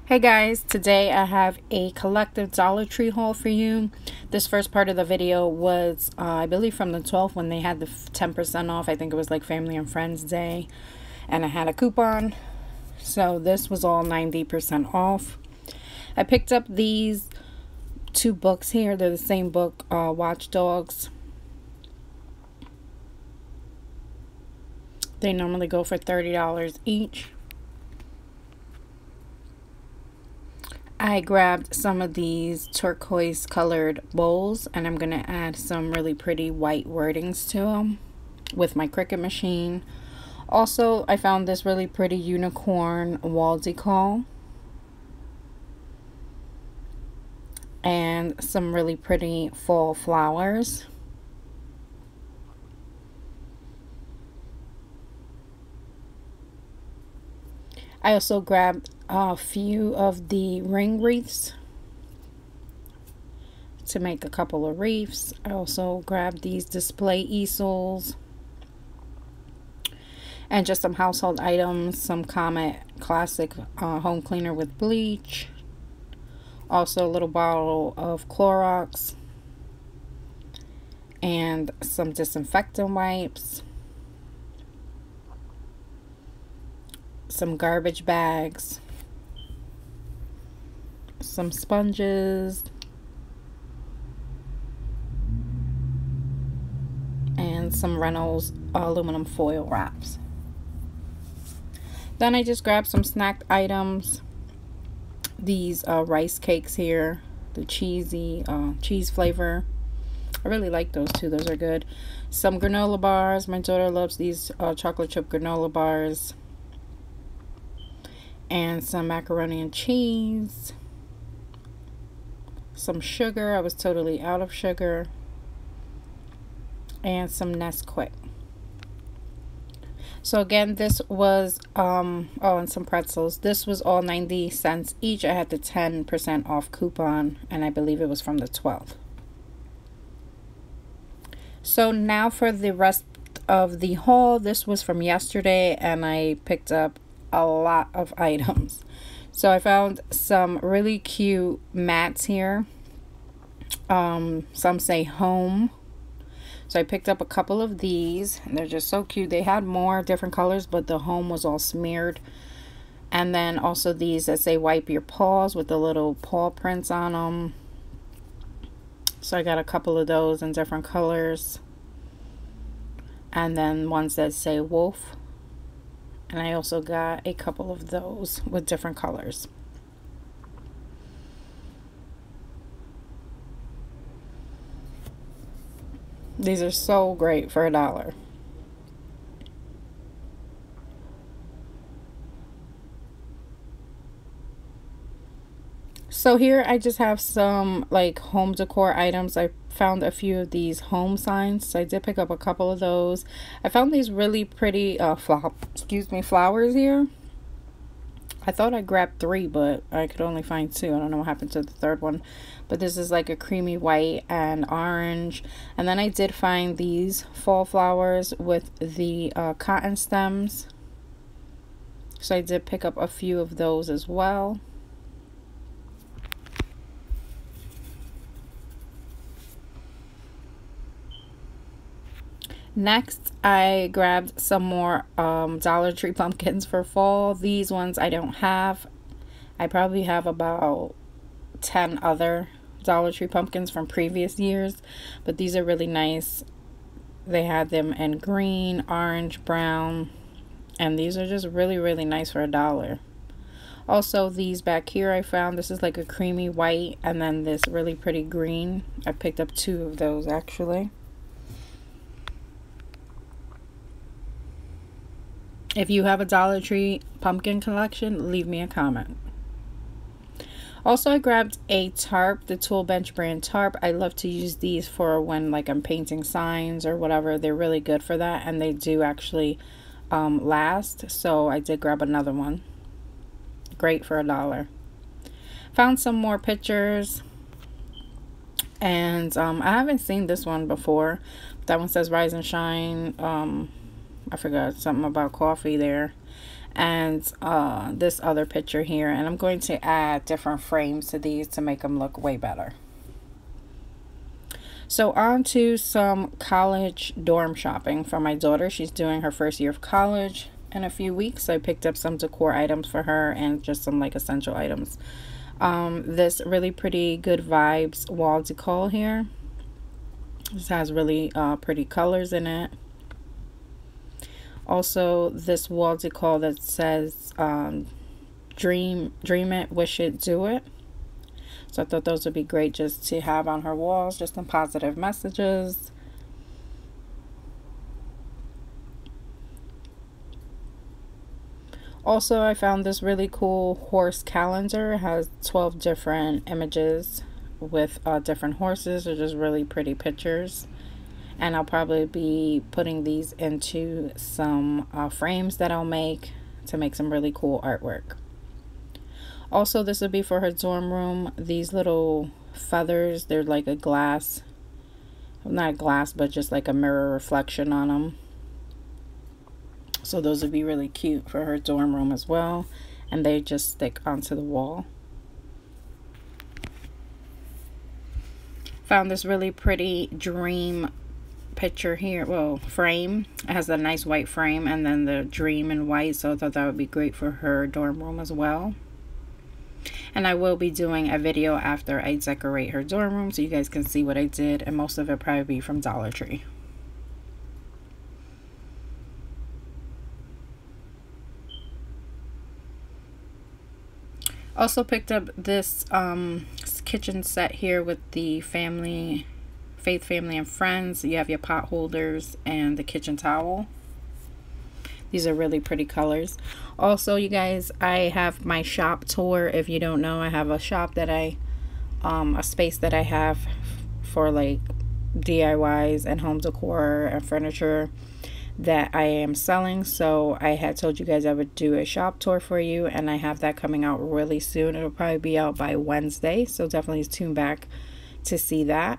Hey guys, today I have a collective Dollar Tree haul for you. This first part of the video was, I believe from the 12th when they had the 10% off. I think it was like Family and Friends Day. And I had a coupon. So this was all 90% off. I picked up these two books here. They're the same book, Watch Dogs. They normally go for $30 each. I grabbed some of these turquoise colored bowls and I'm going to add some really pretty white wordings to them with my Cricut machine. Also, I found this really pretty unicorn wall decor and some really pretty fall flowers. I also grabbed a few of the ring wreaths to make a couple of wreaths. I also grabbed these display easels and just some household items, some Comet Classic home cleaner with bleach, also a little bottle of Clorox and some disinfectant wipes, some garbage bags, some sponges, and some Reynolds aluminum foil wraps. Then I just grabbed some snack items. These rice cakes here, the cheesy cheese flavor. I really like those too. Those are good. Some granola bars. My daughter loves these chocolate chip granola bars. And some macaroni and cheese, some sugar. I was totally out of sugar, and some Nesquik. So again, this was oh, and some pretzels. This was all 90 cents each. I had the 10% off coupon, and I believe it was from the 12th. So now for the rest of the haul. This was from yesterday, and I picked up a lot of items. So I found some really cute mats here. Some say home. So I picked up a couple of these and they're just so cute. They had more different colors, but the home was all smeared. And then also these that say wipe your paws with the little paw prints on them. So I got a couple of those in different colors. And then ones that say wolf. And I also got a couple of those with different colors. These are so great for $1. So here I just have some like home decor items. I found a few of these home signs, so I did pick up a couple of those. I found these really pretty flowers here. I thought I grabbed 3, but I could only find 2. I don't know what happened to the third one. But this is like a creamy white and orange. And then I did find these fall flowers with the cotton stems. So I did pick up a few of those as well. Next, I grabbed some more Dollar Tree pumpkins for fall. These ones I don't have. I probably have about 10 other Dollar Tree pumpkins from previous years, but these are really nice. They had them in green, orange, brown, and these are just really, really nice for $1. Also, these back here I found, this is like a creamy white, and then this really pretty green. I picked up 2 of those actually. If you have a Dollar Tree pumpkin collection, leave me a comment. Also, I grabbed a tarp, the Tool Bench brand tarp. I love to use these for when like I'm painting signs or whatever. They're really good for that, and they do actually last. So I did grab another one. Great for $1. Found some more pictures, and I haven't seen this one before. That one says Rise and Shine. I forgot something about coffee there. and this other picture here, and I'm going to add different frames to these to make them look way better. So on to some college dorm shopping for my daughter. She's doing her first year of college in a few weeks. So I picked up some decor items for her and just some like essential items. This really pretty Good Vibes wall decor here. This has really pretty colors in it. Also, this wall decor that says dream it, wish it, do it. So I thought those would be great just to have on her walls, just some positive messages. Also, I found this really cool horse calendar. It has 12 different images with different horses. They're just really pretty pictures. And I'll probably be putting these into some frames that I'll make to make some really cool artwork. Also, this would be for her dorm room. These little feathers, they're like a glass, not a glass, but just like a mirror reflection on them. So those would be really cute for her dorm room as well. And they just stick onto the wall. Found this really pretty dream picture here, well, frame. It has a nice white frame and then the dream in white, so I thought that would be great for her dorm room as well. And I will be doing a video after I decorate her dorm room so you guys can see what I did, and most of it probably be from Dollar Tree. Also picked up this kitchen set here with the family, Faith Family and Friends. You have your pot holders and the kitchen towel. These are really pretty colors. Also, you guys, I have my shop tour. If you don't know, I have a shop that a space that I have for like DIYs and home decor and furniture that I am selling. So I had told you guys I would do a shop tour for you, and I have that coming out really soon. It'll probably be out by Wednesday, so definitely tune back to see that.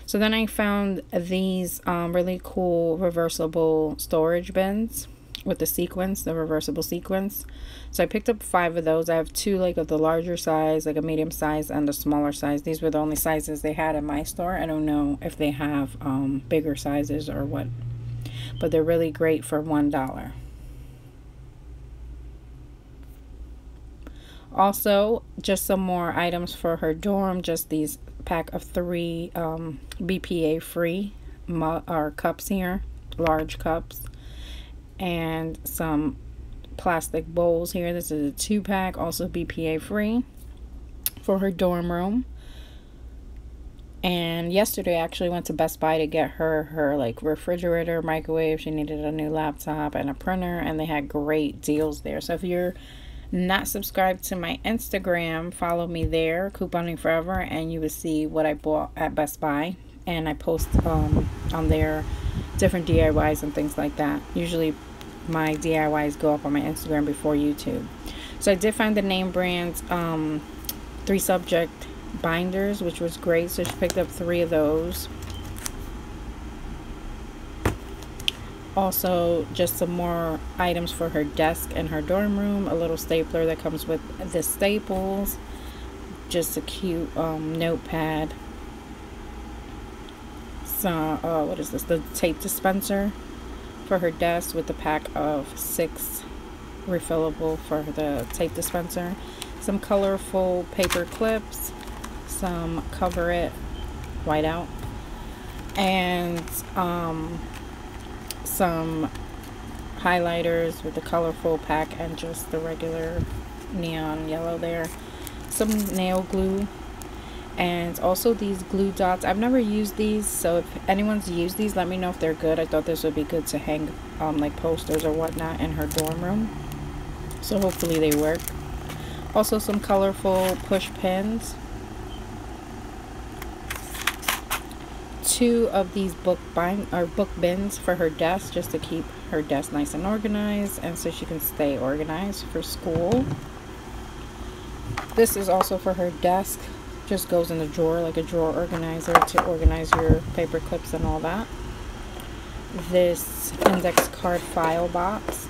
So then I found these really cool reversible storage bins with the sequins, the reversible sequins. So I picked up 5 of those. I have 2 like of the larger size, like a medium size, and a smaller size. These were the only sizes they had in my store. I don't know if they have bigger sizes or what, but they're really great for $1. Also, just some more items for her dorm. Just these pack of 3 BPA free cups here, large cups, and some plastic bowls here. This is a 2-pack, also BPA free, for her dorm room. And yesterday I actually went to Best Buy to get her like refrigerator, microwave. She needed a new laptop and a printer, and they had great deals there. So if you're not subscribed to my Instagram, follow me there, Couponing Forever, and you will see what I bought at Best Buy. And I post on there different DIYs and things like that. Usually my DIYs go up on my Instagram before YouTube. So I did find the name brand 3 subject binders, which was great. So she picked up 3 of those. Also, just some more items for her desk and her dorm room. A little stapler that comes with the staples. Just a cute notepad. So, what is this? The tape dispenser for her desk with the pack of 6 refillable for the tape dispenser. Some colorful paper clips. Some Cover It whiteout. And some highlighters with the colorful pack and just the regular neon yellow there. Some nail glue, and also these glue dots. I've never used these, so if anyone's used these, let me know if they're good. I thought this would be good to hang like posters or whatnot in her dorm room, so hopefully they work. Also some colorful push pins. 2 of these book bins for her desk, just to keep her desk nice and organized, and so she can stay organized for school. This is also for her desk, just goes in the drawer, like a drawer organizer to organize your paper clips and all that. This index card file box.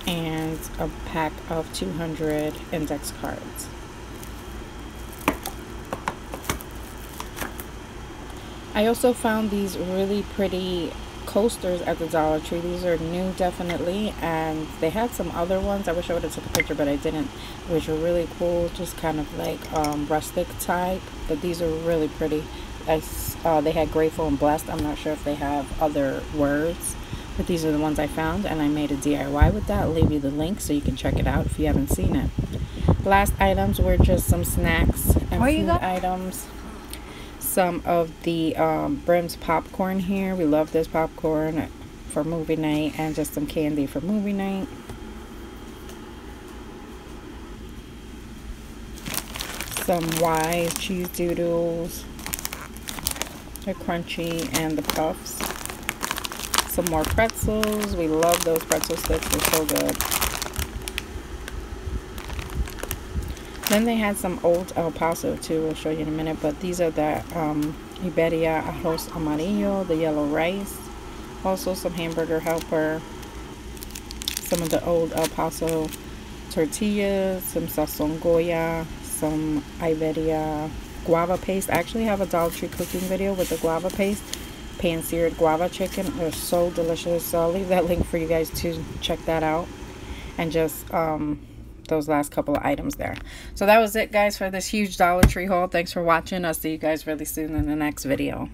and a pack of 200 index cards. I also found these really pretty coasters at the Dollar Tree. These are new, definitely, and they had some other ones. I wish I would have took a picture, but I didn't, which are really cool, just kind of like rustic type, but these are really pretty. They had grateful and blessed. I'm not sure if they have other words, but these are the ones I found, and I made a DIY with that. I'll leave you the link so you can check it out if you haven't seen it. Last items were just some snacks and food items. Some of the Brim's popcorn here. We love this popcorn for movie night, and just some candy for movie night. Some Wise cheese doodles. They're crunchy, and the puffs. Some more pretzels. We love those pretzel sticks. They're so good. Then they had some old El Paso too. We'll show you in a minute. But these are the Iberia arroz amarillo, the yellow rice. Also some hamburger helper. Some of the old El Paso tortillas. Some sazon Goya. Some Iberia guava paste. I actually have a Dollar Tree cooking video with the guava paste. Pan-seared guava chicken. They're so delicious. So I'll leave that link for you guys to check that out. And just those last couple of items there. So that was it, guys, for this huge Dollar Tree haul. Thanks for watching. I'll see you guys really soon in the next video.